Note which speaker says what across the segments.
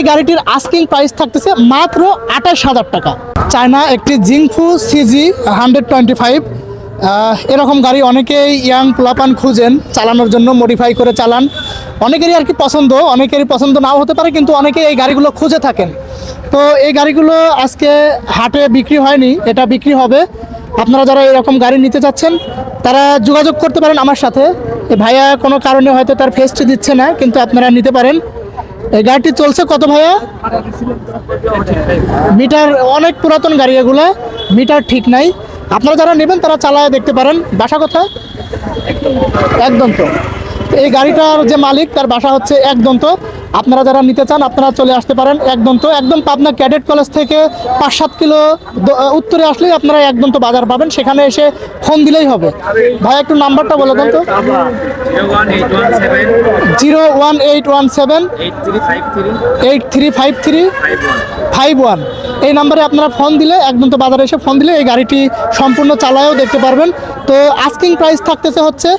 Speaker 1: গাড়িটির asking price থাকতেছে মাত্র 28,000 টাকা। চায়না একটি জিংফু সিজি 125, এরকম গাড়ি অনেকেই ইয়াং পোলাপান খুঁজেন চালানোর জন্য, মডিফাই করে চালান। অনেকেরই আর কি পছন্দ, অনেকেরই পছন্দ নাও হতে পারে, কিন্তু অনেকেই এই গাড়িগুলো খুঁজে থাকেন। তো এই গাড়িগুলো আজকে হাটে বিক্রি হয়নি, এটা বিক্রি হবে। আপনারা যারা এরকম গাড়ি নিতে চাচ্ছেন তারা যোগাযোগ করতে পারেন আমার সাথে। ভাইয়া কোনো কারণে হয়তো তার ফেসটি দিচ্ছে না, কিন্তু আপনারা নিতে পারেন। এই গাড়িটি চলছে কত ভাইয়া? মিটার, অনেক পুরাতন গাড়ি এগুলো, মিটার ঠিক নাই। আপনারা যারা নেবেন তারা চালায় দেখতে পারেন। বাসা কোথায়? একদন্ত। এই গাড়িটার যে মালিক তার বাসা হচ্ছে একদন্ত। আপনারা যারা নিতে চান আপনারা চলে আসতে পারেন একদন্ত, একদম পাবনা ক্যাডেট কলেজ থেকে 5-7 কিলো উত্তরে আসলেই আপনারা একদন্ত বাজার পাবেন, সেখানে এসে ফোন দিলেই হবে। ভাই একটু নাম্বারটা বলে দেন তো। 01817 835351। এই নাম্বারে আপনারা ফোন দিলে, একদন্ত বাজারে এসে ফোন দিলে এই গাড়িটি সম্পূর্ণ চালায়ও দেখতে পারবেন। তো আস্কিং প্রাইস থাকতেছে হচ্ছে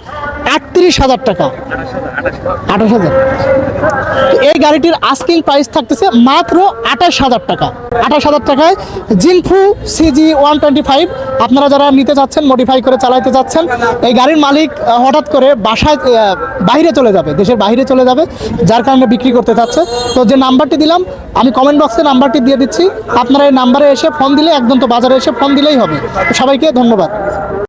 Speaker 1: 38,000 টাকা। 28,000। এই গাড়িটির আস্কিং প্রাইস থাকতেছে মাত্র 28,000 টাকা। 28,000 টাকায় জিংফু সিজি 125 আপনারা যারা নিতে চাচ্ছেন, মডিফাই করে চালাইতে চাচ্ছেন। এই গাড়ির মালিক হঠাৎ করে বাসায় বাইরে চলে যাবে, দেশের বাইরে চলে যাবে, যার কারণে বিক্রি করতে চাচ্ছে। তো যে নাম্বারটি দিলাম আমি কমেন্ট বক্সে নাম্বারটি দিয়ে দিচ্ছি, আপনারা এই নাম্বারে এসে ফোন দিলে, একদন্ত বাজারে এসে ফোন দিলেই হবে। সবাইকে ধন্যবাদ।